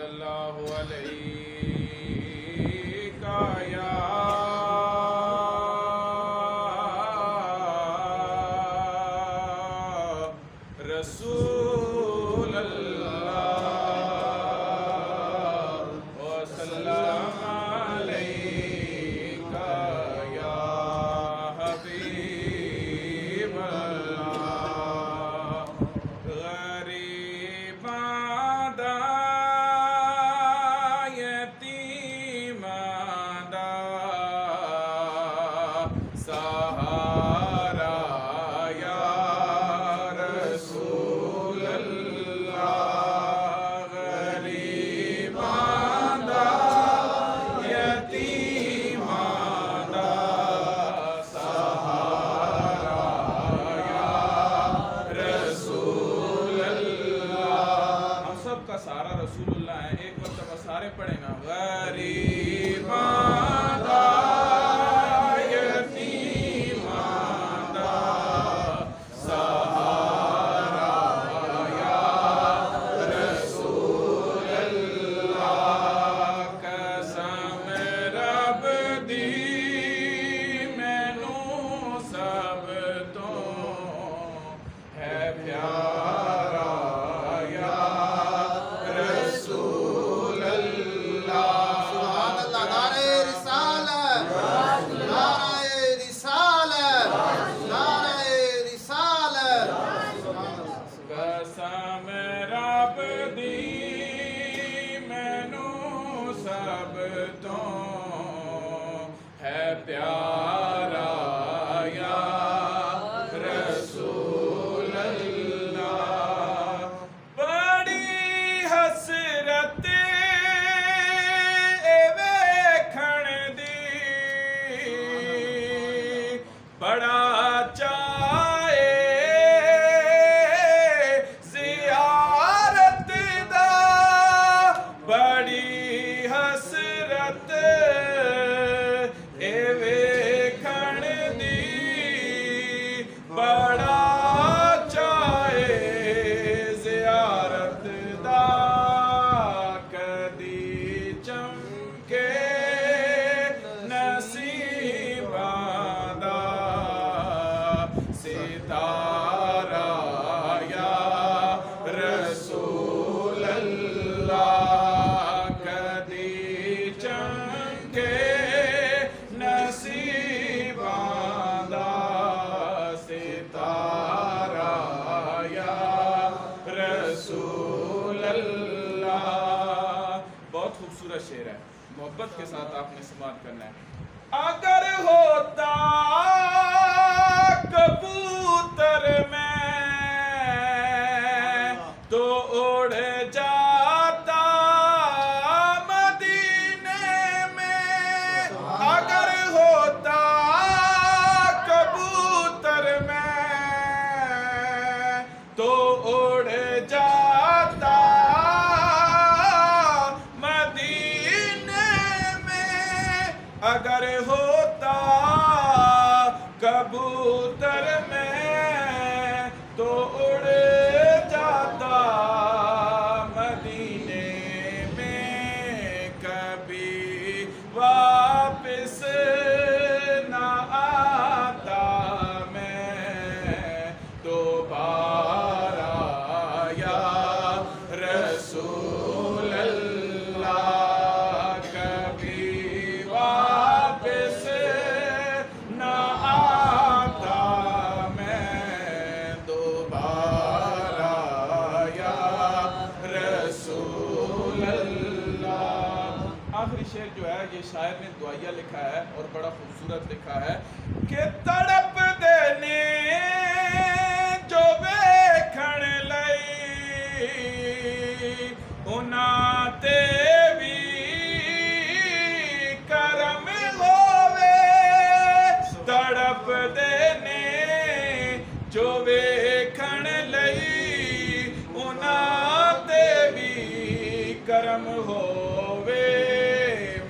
صلی اللہ علیہ یا رسول اللہ وسلم علیک یا حبیب اللہ غریباں دا یتیماں دا سہارا یا رسول اللہ غریباں دا یتیماں دا سہارا یا رسول اللہ ہم سب کا سہارا رسول اللہ ہے ایک مرتبہ سارے پڑھیں نا غریباں دا یتیماں دا سہارا یا رسول اللہ قسم رب دی مینوں سب تو ہے پیارا یا رسول اللہ سبحان اللہ نعرہ رسالت نعرہ رسالت نعرہ رسالت قسم رب دی مینوں سب تو ہے پیارا یا رسول اللہ بڑی حسرت اے ویکھن دی بڑا چاہے زیارت دا بڑی حسرت اے ویکھن دی بڑا چاہے زیارت دا کدی چمکے نصیباں دا ستارہ یا رسول اللہ کدی چمکے نصیباں دا ستارہ یا رسول اللہ بہت خوبصورت شعر ہے محبت کے ساتھ آپ نے سماعت کرنا ہے اگر ہوتا کبوتر میں تو اڑ جاتا مدینے میں اگر ہوتا کبوتر میں تو اڑ جاتا مدینے میں اگر ہوتا کبوتر میں تو اڑ جاتا مدینے میں کبھی واپس نہ آتا میں دوبارہ یا رسول اللہ کبھی واپس نہ آتا میں دوبارہ یا رسول اللہ آخری شعر جو ہے یہ شاعر نے دعائیہ لکھا ہے اور بڑا خوبصورت لکھا ہے کہ تڑپ دینے جو ویکھن لئی انہاں تے بھی کرم ہووے تڑپ دینے جو ویکھن لئی انہاں تے بھی کرم ہووے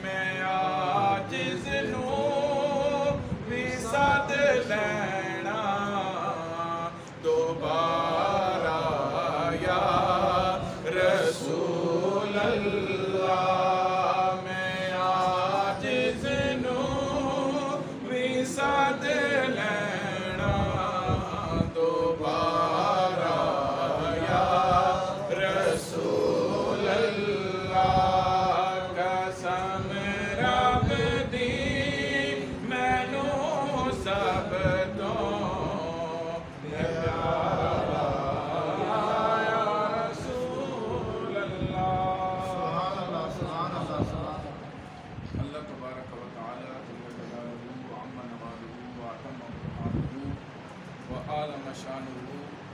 میں عاجز نوں بھی سد لینا دوبارہ یا رسول اللہ میں عاجز نوں وی سد لینا دوبارہ یا رسول اللہ قسم رب دی مینوں سب تو پیارا یا رسول اللہ۔ اللہ تبارک و تعالی جل جلالہ وعم نوالہ وعتم برہانہ وعالم شانہ،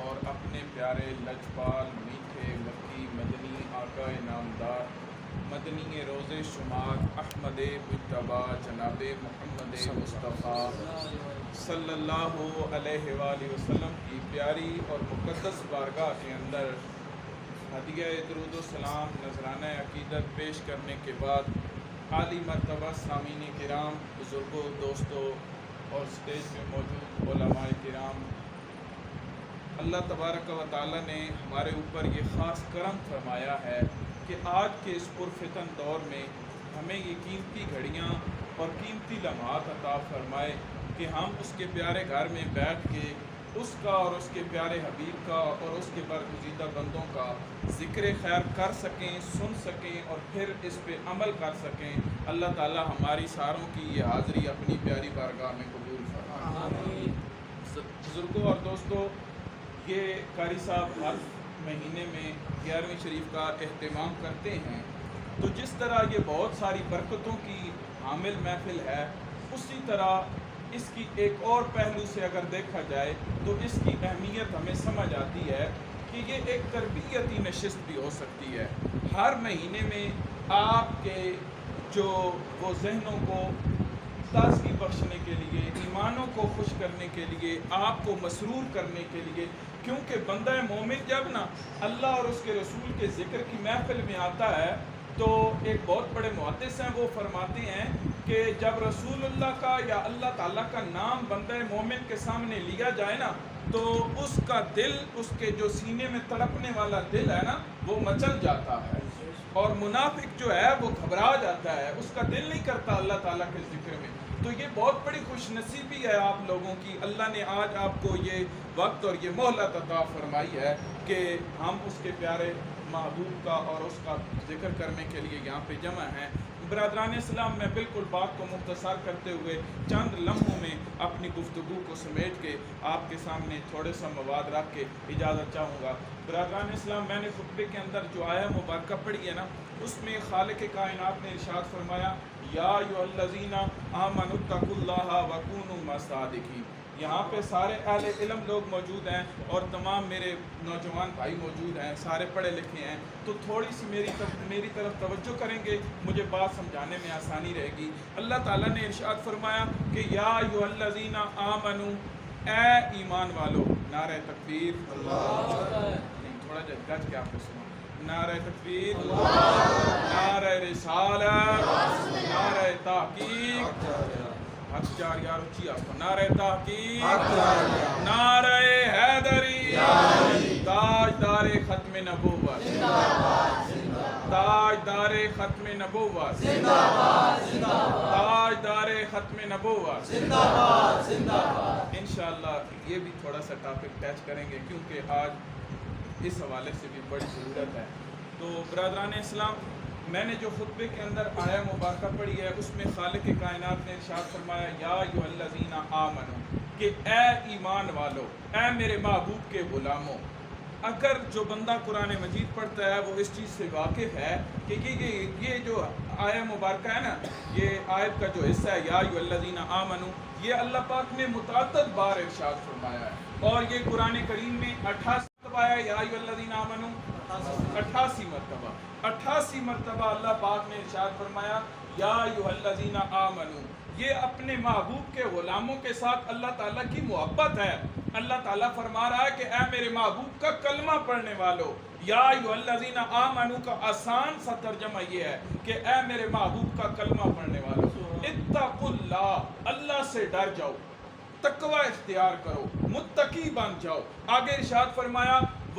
اور اپنے پیارے لجپال میٹھے مکی مدنی آقا نامدار مدنی روز شمار احمد مجتبیٰ جناب محمد مصطفیٰ صلی اللہ علیہ وآلہ وسلم کی پیاری اور مقدس بارگاہ کے اندر ہدیہ درود و سلام نذرانہ عقیدت پیش کرنے کے بعد عالی مرتبہ سامعین کرام، بزرگوں، دوستوں اور اسٹیج پہ موجود علماء کرام، اللہ تبارک و تعالیٰ نے ہمارے اوپر یہ خاص کرم فرمایا ہے کہ آج کے اس پرفتن دور میں ہمیں یہ قیمتی گھڑیاں اور قیمتی لمحات عطا فرمائے کہ ہم اس کے پیارے گھر میں بیٹھ کے اس کا اور اس کے پیارے حبیب کا اور اس کے برگزیدہ بندوں کا ذکر خیر کر سکیں، سن سکیں اور پھر اس پہ عمل کر سکیں۔ اللہ تعالیٰ ہماری ساروں کی یہ حاضری اپنی پیاری بارگاہ میں قبول فرمائے۔ بزرگوں اور دوستوں، یہ قاری صاحب ہر مہینے میں 11ویں شریف کا اہتمام کرتے ہیں، تو جس طرح یہ بہت ساری برکتوں کی حامل محفل ہے، اسی طرح اس کی ایک اور پہلو سے اگر دیکھا جائے تو اس کی اہمیت ہمیں سمجھ آتی ہے کہ یہ ایک تربیتی نشست بھی ہو سکتی ہے۔ ہر مہینے میں آپ کے جو وہ ذہنوں کو تازگی بخشنے کے لیے، ایمانوں کو خوش کرنے کے لیے، آپ کو مسرور کرنے کے لیے، کیونکہ بندہ مومن جب نا اللہ اور اس کے رسول کے ذکر کی محفل میں آتا ہے تو ایک بہت بڑے محدث ہیں، وہ فرماتے ہیں کہ جب رسول اللہ کا یا اللہ تعالیٰ کا نام بندہ مومن کے سامنے لیا جائے نا تو اس کا دل، اس کے جو سینے میں تڑپنے والا دل ہے نا، وہ مچل جاتا ہے، اور منافق جو ہے وہ گھبرا جاتا ہے، اس کا دل نہیں کرتا اللہ تعالیٰ کے ذکر میں۔ تو یہ بہت بڑی خوش نصیبی ہے آپ لوگوں کی، اللہ نے آج آپ کو یہ وقت اور یہ مہلت عطا فرمائی ہے کہ ہم اس کے پیارے محبوب کا اور اس کا ذکر کرنے کے لیے یہاں پہ جمع ہیں۔ برادران اسلام، میں بالکل بات کو مختصر کرتے ہوئے چند لمحوں میں اپنی گفتگو کو سمیٹ کے آپ کے سامنے تھوڑے سا مواد رکھ کے اجازت چاہوں گا۔ برادران اسلام، میں نے خطبے کے اندر جو آیہ مبارکہ پڑھی ہے نا، اس میں خالق کائنات نے ارشاد فرمایا یا ایھا الذین آمنوا اتقوا اللہ وکونوا مع الصادقین۔ یہاں پہ سارے اہل علم لوگ موجود ہیں اور تمام میرے نوجوان بھائی موجود ہیں، سارے پڑھے لکھے ہیں، تو تھوڑی سی میری طرف توجہ کریں گے، مجھے بات سمجھانے میں آسانی رہے گی۔ اللہ تعالیٰ نے ارشاد فرمایا کہ یا ایھا الذین آمنوا، اے ایمان والو، نعرہ تکبیر، تھوڑا جا گج کے آپ کو سنو، نعرہ تکبیر، نعرہ رسالت، نعرہ تحقیق، حق جار یار اچھی آپ کو، نعرہ تحقیق، نعرہ حیدری، تاجدار ختم نبوت، تاجدار ختم نبوت، تاجدار ختم نبوت، انشاءاللہ یہ بھی تھوڑا سا ٹاپک ٹچ کریں گے کیونکہ آج اس حوالے سے بھی بڑی ضرورت ہے۔ تو برادران اسلام، میں نے جو خطبے کے اندر آیہ مبارکہ پڑھی ہے اس میں خالق کائنات نے ارشاد فرمایا یا ایھا الذین آمنوا، کہ اے ایمان والو، اے میرے محبوب کے غلاموں۔ اگر جو بندہ قرآن مجید پڑھتا ہے وہ اس چیز سے واقف ہے کہ یہ جو آیہ مبارکہ ہے نا، یہ آیت کا جو حصہ ہے یا ایھا الذین آمنوا، یہ اللہ پاک نے متعدد بار ارشاد فرمایا ہے، اور یہ قرآن کریم میں 88 مرتبہ ہے یا ایھا الذین آمنوا، 88 مرتبہ اللہ پاک نے ارشاد فرمایا یا ایھا الذین آمنوا۔ یہ اپنے محبوب کے غلاموں کے ساتھ اللہ تعالیٰ کی محبت ہے۔ اللہ تعالیٰ فرما رہا ہے کہ اے میرے محبوب کا کلمہ پڑھنے والو، یا ایھا الذین آمنوا کا آسان سا ترجمہ یہ ہے کہ اے میرے محبوب کا کلمہ پڑھنے والو، اتقوا اللہ، اللہ سے ڈر جاؤ، تقوی اختیار کرو، متقی بن جاؤ۔ آگے ارشاد فرمایا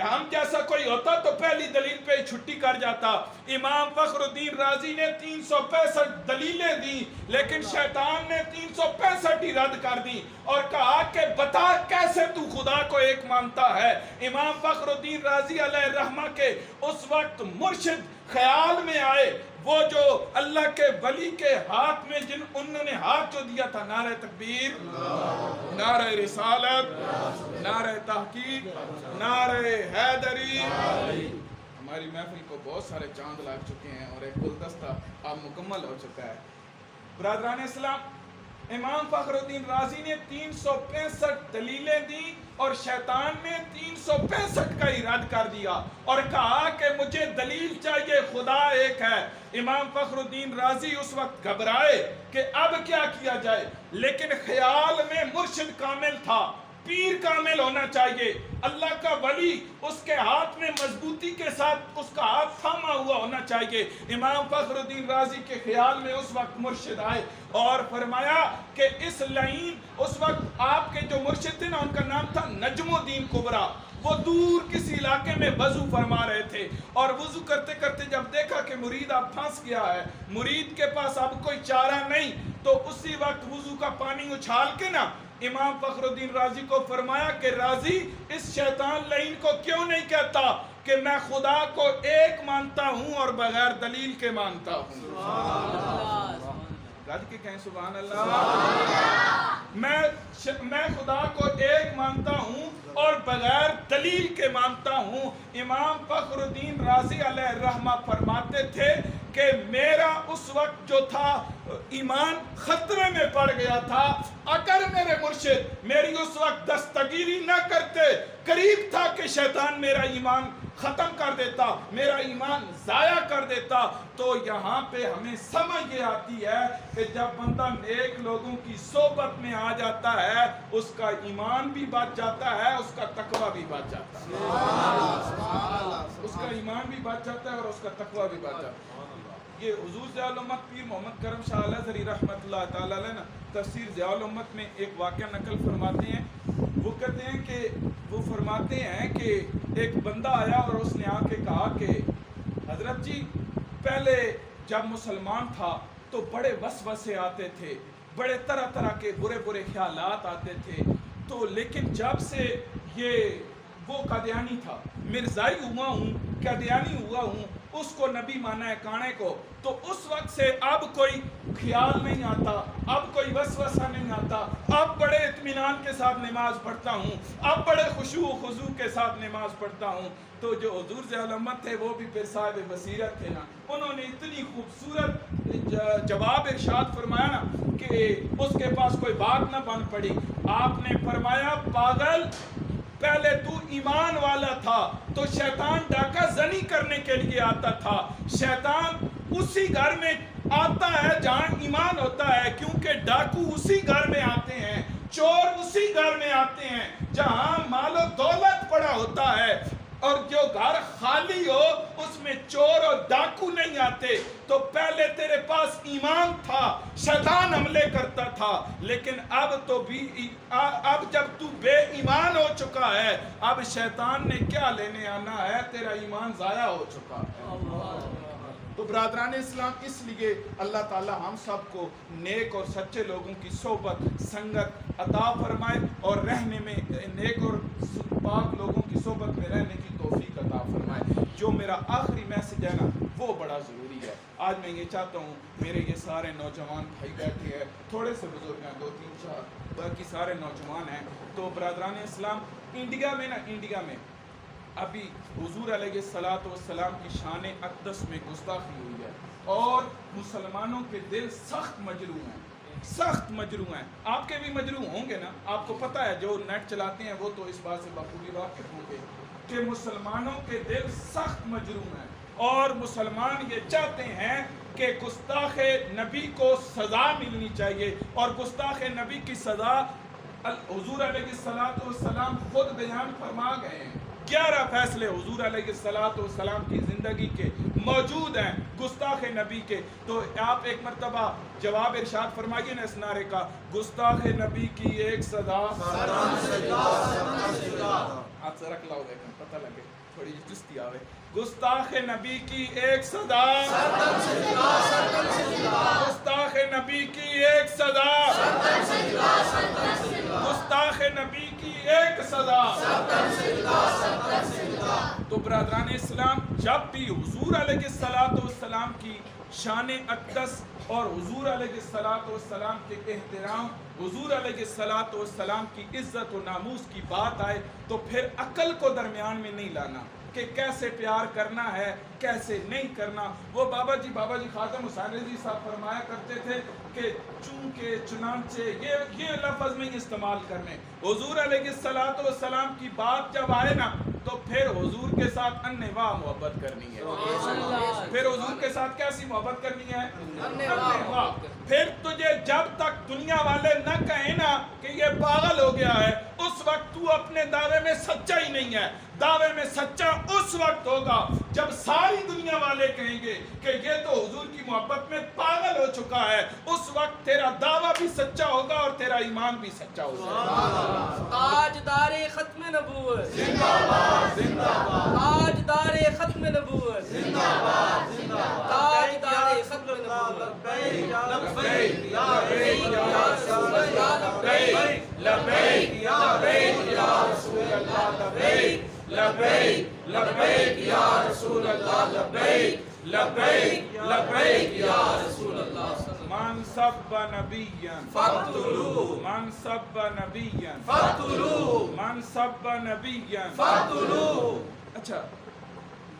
ہم جیسا کوئی ہوتا تو پہلی دلیل پہ ہی چھٹی کر جاتا. امام فخر الدین رازی نے 365 دلیلیں دی لیکن شیطان نے 365 ہی رد کر دی اور کہا کہ بتا کیسے تو خدا کو ایک مانتا ہے. امام فخر الدین رازی علیہ الرحمہ کے اس وقت مرشد خیال میں آئے, وہ جو اللہ کے ولی کے ہاتھ میں انہوں نے ہاتھ جو دیا تھا, نعرہ تکبیر, نعرہ رسالت, نعرہ تحقیق, نعرہ حیدری. ہماری محفل کو بہت سارے چاند لگ چکے ہیں اور ایک گلدستہ اب مکمل ہو چکا ہے. برادران اسلام, امام فخر الدین رازی نے 365 دلیلیں دی اور شیطان نے 365 کا ہی رد کر دیا اور کہا کہ مجھے دلیل چاہیے, خدا ایک ہے. امام فخر الدین رازی اس وقت گھبرائے کہ اب کیا کیا جائے, لیکن خیال میں مرشد کامل تھا, پیر کامل ہونا چاہیے, اللہ کا ولی اس کے ہاتھ میں مضبوطی کے ساتھ اس کا ہاتھ تھاما ہوا ہونا چاہیے. امام فخر الدین رازی کے خیال میں اس وقت مرشد آئے اور فرمایا کہ اس لعین, اس وقت آپ کے جو مرشد تھے نا ان کا نام تھا نجم الدین کبرا, وہ دور کسی علاقے میں وضو فرما رہے تھے اور وضو کرتے کرتے جب دیکھا کہ مرید اب پھنس گیا ہے, مرید کے پاس اب کوئی چارہ نہیں, تو اسی وقت وضو کا پانی اچھال کے نا امام فخر الدین رازی کو فرمایا کہ رازی اس شیطان لعین کو کیوں نہیں کہتا کہ میں خدا کو ایک مانتا ہوں اور بغیر دلیل کے مانتا ہوں. رد کے کہیں سبحان اللہ. میں خدا کو ایک مانتا ہوں اور بغیر دلیل کے مانتا ہوں. امام فخر الدین رازی علیہ الرحمہ فرماتے تھے کہ میرا اس وقت جو تھا ایمان خطرے میں پڑ گیا تھا. اگر میرے مرشد میری اس وقت دستگیری نہ کرتے, قریب تھا کہ شیطان میرا ایمان ختم کر دیتا, میرا ایمان ضائع کر دیتا. تو یہاں پہ ہمیں سمجھ یہ آتی ہے کہ جب بندہ نیک لوگوں کی صحبت میں آ جاتا ہے اس کا ایمان بھی بچ جاتا ہے, اس کا تقوی بھی بچ جاتا ہے, اس کا ایمان بھی بچ جاتا ہے اور اس کا تقوی بھی بچ جاتا ہے. یہ حضور ضیاء الامت پیر محمد کرم شاہ الازہری رحمۃ اللہ تعالی علیہ نا تفسیر ضیاء الامت میں ایک واقعہ نقل فرماتے ہیں. وہ کہتے ہیں کہ وہ فرماتے ہیں کہ ایک بندہ آیا اور اس نے آ کے کہا کہ حضرت جی, پہلے جب مسلمان تھا تو بڑے وسوسے آتے تھے, بڑے طرح طرح کے برے برے خیالات آتے تھے, تو لیکن جب سے یہ وہ قادیانی تھا, مرزائی ہوا ہوں, قادیانی ہوا ہوں, اس کو نبی مانا ہے کانے کو, تو اس وقت سے اب کوئی خیال نہیں آتا, اب کوئی وسوسہ نہیں آتا, اب بڑے اطمینان کے ساتھ نماز پڑھتا ہوں, اب بڑے خشوع و خضوع کے ساتھ نماز پڑھتا ہوں. تو جو حضور ضیاء الامت تھے وہ بھی پھر صاحب بصیرت تھے نا, انہوں نے اتنی خوبصورت جواب ارشاد فرمایا نا کہ اس کے پاس کوئی بات نہ بن پڑی. آپ نے فرمایا پاگل, پہلے تو ایمان والا تھا تو شیطان ڈاکہ زنی کرنے کے لیے آتا تھا. شیطان اسی گھر میں آتا ہے جہاں ایمان ہوتا ہے, کیونکہ ڈاکو اسی گھر میں آتے ہیں, چور اسی گھر میں آتے ہیں جہاں مال و دولت پڑا ہوتا ہے, اور جو گھر خالی ہو اس میں چور اور ڈاکو نہیں آتے. تو پہلے تیرے پاس ایمان تھا, شیطان حملے کرتا تھا, لیکن اب جب تو بے ایمان ہو چکا ہے, اب شیطان نے کیا لینے آنا ہے, تیرا ایمان ضائع ہو چکا ہے. تو برادران اسلام, اس لیے اللہ تعالی ہم سب کو نیک اور سچے لوگوں کی صحبت سنگت عطا فرمائے اور رہنے میں نیک اور پاک لوگوں کی صحبت میں رہنے کی توفیق عطا فرمائے. جو میرا آخری میسج ہے نا وہ بڑا ضروری ہے. آج میں یہ چاہتا ہوں, میرے یہ سارے نوجوان بھائی بیٹھے ہیں, تھوڑے سے بزرگ ہیں, 2-3-4, باقی سارے نوجوان ہیں. تو برادران اسلام, انڈیا میں ابھی حضور علیہ السلام کی شان اقدس میں گستاخی ہوئی ہے اور مسلمانوں کے دل سخت مجروح ہیں. آپ کے بھی مجروح ہوں گے نا, آپ کو پتہ ہے, جو نیٹ چلاتے ہیں وہ تو اس بات سے بخوبی واقف ہوں گے کہ مسلمانوں کے دل سخت مجروح ہیں اور مسلمان یہ چاہتے ہیں کہ گستاخ نبی کو سزا ملنی چاہیے, اور گستاخ نبی کی سزا حضور علیہ السلام خود بیان فرما گئے ہیں. 11 فیصلے حضور علیہ السلام کی زندگی کے موجود ہیں گستاخ نبی کے. تو آپ ایک مرتبہ جواب ارشاد فرمائیے نا اس نعرے کا, گستاخ نبی کی ایک صدا. ہاتھ سے رکھ لاؤ دیکھیں پتہ لگے تھوڑی چستی آوے. گستاخ نبی کی ایک صدا, گستاخ نبی کی ایک صدا, گستاخ نبی کی ایک صدا. تو برادران اسلام, جب بھی حضور علیہ السلام کی شان اقدس اور حضور علیہ السلام کے احترام, حضور علیہ السلام کی عزت و ناموس کی بات آئے تو پھر عقل کو درمیان میں نہیں لانا کہ کیسے پیار کرنا ہے کیسے نہیں کرنا. وہ بابا جی خاتم حسین رضوی صاحب فرمایا کرتے تھے کہ چونکہ چنانچہ یہ لفظ نہیں استعمال کرنے. حضور علیہ السلام کی بات جب آئے نا تو پھر حضور کے ساتھ انواع محبت کرنی ہے. پھر حضور کے ساتھ کیسی محبت کرنی ہے؟ انواع. پھر تجھے جب تک دنیا والے نہ کہیں نا کہ یہ پاگل ہو گیا ہے, اس وقت تو اپنے دعوے میں سچا ہی نہیں ہے. دعوے میں سچا اس وقت ہوگا جب ساری دنیا والے کہیں گے کہ یہ تو حضور کی محبت میں پاگل ہو چکا ہے. اس وقت تیرا دعویٰ بھی سچا ہوگا اور تیرا ایمان بھی سچا ہوگا. تاجدار ختم نبوت زندہ باد, زندہ باد, تاجدار ختم نبوت زندہ باد, زندہ باد. تاجدار ختم نبوت. لبیک لبیک یا رسول اللہ, لبیک لبیک لبیک یا رسول اللہ, لبیک لبیک لبیک یا رسول اللہ, لبیک لبیک لبیک یا رسول اللہ. من سب نبیا فاقتلوه, من سب نبیا فاقتلوه, من سب نبیا. فاقتلوه. اچھا,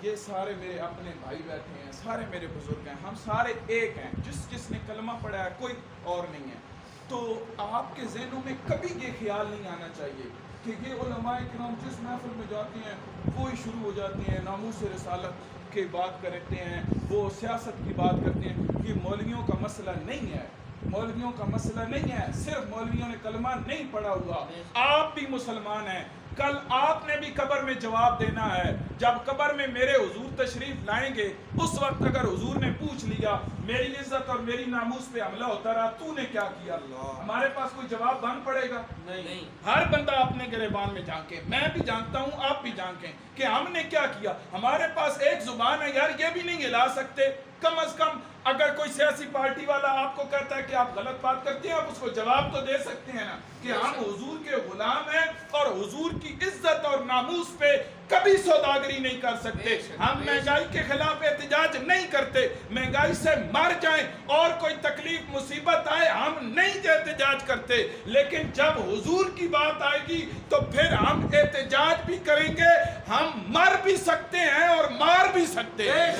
یہ سارے میرے اپنے بھائی بیٹھے ہیں, سارے میرے بزرگ ہیں, ہم سارے ایک ہیں. جس نے کلمہ پڑھا ہے کوئی اور نہیں ہے. تو آپ کے ذہنوں میں کبھی یہ خیال نہیں آنا چاہیے کہ یہ علماء کرام جس محفل میں جاتے ہیں وہی شروع ہو جاتے ہیں ناموس رسالت کی بات کرتے ہیں, وہ سیاست کی بات کرتے ہیں. یہ مولویوں کا مسئلہ نہیں ہے, مولویوں کا مسئلہ نہیں ہے. صرف مولویوں نے کلمہ نہیں پڑھا ہوا, آپ بھی مسلمان ہیں. کل آپ نے بھی قبر میں جواب دینا ہے. جب قبر میں میرے حضور تشریف لائیں گے اس وقت اگر حضور نے پوچھ لیا میری عزت اور میری ناموس پہ حملہ ہوتا رہا تو نے کیا کیا, ہمارے پاس کوئی جواب بن پڑے گا؟ نہیں. ہر بندہ اپنے گریبان میں جھانکے, میں بھی جانتا ہوں آپ بھی جھانکیں کہ ہم نے کیا کیا. ہمارے پاس ایک زبان ہے یار, یہ بھی نہیں ہلا سکتے. کم از کم اگر کوئی سیاسی پارٹی والا آپ کو کہتا ہے کہ آپ غلط بات کرتے ہیں, آپ اس کو جواب تو دے سکتے ہیں نا کہ ہم حضور کے غلام ہیں اور حضور کی عزت اور ناموس پہ کبھی سوداگری نہیں کر سکتے. ہم مہنگائی کے خلاف احتجاج نہیں کرتے. مہنگائی سے مر جائیں اور کوئی تکلیف مصیبت آئے ہم نہیں احتجاج کرتے, لیکن جب حضور کی بات آئے گی تو پھر ہم احتجاج بھی کریں گے. ہم مر بھی سکتے ہیں اور مار بھی سکتے ہیں.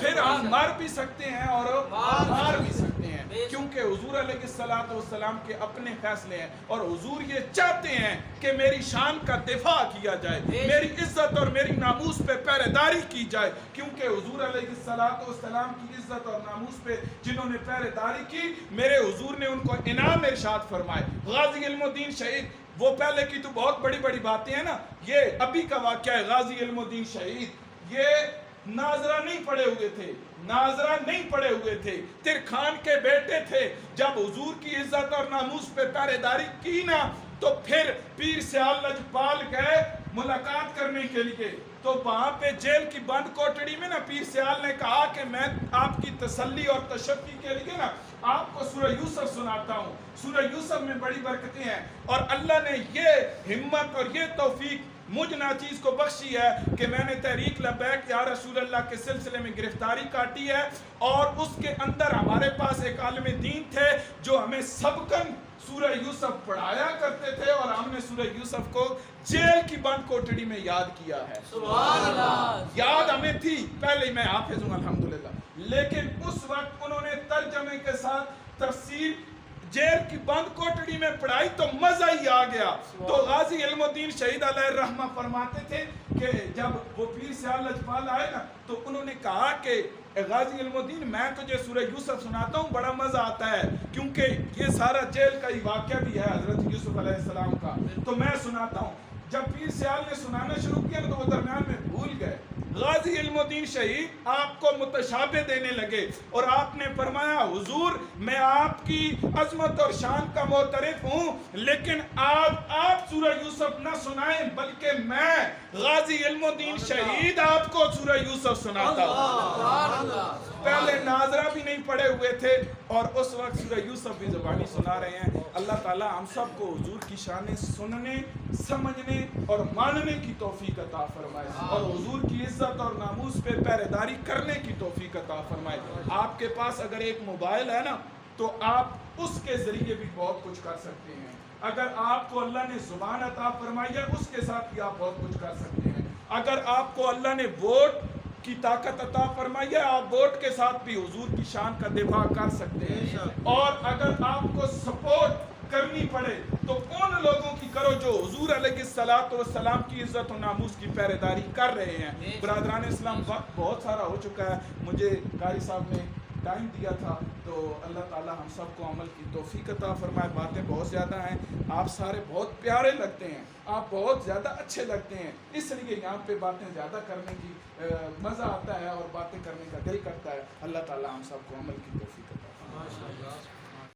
پھر ہم مر بھی سکتے ہیں اور مار بھی سکتے ہیں, کیونکہ حضور علیہ السلام کے اپنے فیصلے ہیں اور حضور یہ چاہتے ہیں کہ میری شان کا دفاع کیا جائے, میری عزت اور میری ناموس پہ پہرے داری کی جائے. کیونکہ حضور علیہ السلام کی عزت اور ناموس پہ جنہوں نے پہرے داری کی, میرے حضور نے ان کو انعام ارشاد فرمائے. غازی علم الدین شہید, وہ پہلے کی تو بہت بڑی بڑی باتیں ہیں نا, یہ ابھی کا واقعہ ہے. غازی علم الدین شہید یہ ناظرہ نہیں پڑے ہوئے تھے, ناظرہ نہیں پڑے ہوئے تھے, ترخان کے بیٹے تھے. جب حضور کی عزت اور ناموس پہ پہرے داری کی نا تو پھر پیر سیال لجپال گئے ملاقات کرنے کے لیے. تو وہاں پہ جیل کی بند کوٹڑی میں نا پیر سیال نے کہا کہ میں آپ کی تسلی اور تشفی کے لیے نا آپ کو سورہ یوسف سناتا ہوں. سورہ یوسف میں بڑی برکتیں ہیں اور اللہ نے یہ ہمت اور یہ توفیق مجھ ناچیز کو بخشی ہے کہ میں نے تحریک لبیک یا رسول اللہ کے سلسلے میں گرفتاری کاٹی ہے, اور اس کے اندر ہمارے پاس ایک عالم دین تھے جو ہمیں سبقاً سورہ یوسف پڑھایا کرتے تھے اور ہم نے سورہ یوسف کو جیل کی بند کوٹڑی میں یاد کیا ہے. سبحان اللہ. یاد ہمیں تھی, پہلے میں حافظ ہوں الحمدللہ, لیکن اس وقت انہوں نے ترجمے کے ساتھ تفسیر جیل کی بند کوٹڑی میں پڑھائی تو مزہ ہی آ گیا. تو غازی علم الدین شہید علیہ الرحمہ فرماتے تھے کہ جب وہ پیر سیال لجپال آئے نا تو انہوں نے کہا کہ غازی علم الدین میں تجھے سورہ یوسف سناتا ہوں, بڑا مزہ آتا ہے کیونکہ یہ سارا جیل کا ہی واقعہ بھی ہے حضرت یوسف علیہ السلام کا, تو میں سناتا ہوں. جب پیر سیال نے سنانا شروع کیا تو وہ درمیان میں بھول گئے غازی علم الدین شہید آپ کو متشابہ دینے لگے اور آپ نے فرمایا حضور میں آپ کی عظمت اور شان کا معترف ہوں، لیکن آپ سورہ یوسف نہ سنائیں بلکہ میں غازی علم الدین شہید آپ کو سورہ یوسف سناتا ہوں۔ پہلے ناظرہ بھی نہیں پڑھے ہوئے تھے اور اس وقت سورہ یوسف بھی زبانی سنا رہے ہیں۔ اللہ تعالی ہم سب کو حضور کی شانیں سننے، سمجھنے اور ماننے کی توفیق عطا فرمائے اور حضور کی عزت اور ناموس پہ پہرے داری کرنے کی توفیق عطا فرمائے۔ آپ کے پاس اگر ایک موبائل ہے نا تو آپ اس کے ذریعے بھی بہت کچھ کر سکتے ہیں۔ اگر آپ کو اللہ نے زبان عطا فرمائی ہے اس کے ساتھ بھی آپ بہت کچھ کر سکتے ہیں۔ اگر آپ کو اللہ نے ووٹ کی طاقت عطا فرمائی ہے آپ ووٹ کے ساتھ بھی حضور کی شان کا دفاع کر سکتے ہیں۔ اور اگر آپ کو سپورٹ کرنی پڑے تو ان لوگوں کی کرو جو حضور علیہ السلام کی عزت و ناموس کی پہرے داری کر رہے ہیں۔ برادران اسلام وقت بہت سارا ہو چکا ہے، مجھے قاری صاحب نے ٹائم دیا تھا تو اللہ تعالی ہم سب کو عمل کی توفیق عطا فرمائے۔ باتیں بہت زیادہ ہیں، آپ سارے بہت پیارے لگتے ہیں، آپ بہت زیادہ اچھے لگتے ہیں، اس لیے یہاں پہ باتیں زیادہ کرنے کی مزہ آتا ہے اور باتیں کرنے کا دل کرتا ہے۔ اللہ تعالی ہم سب کو عمل کی توفیق عطا فرمائے۔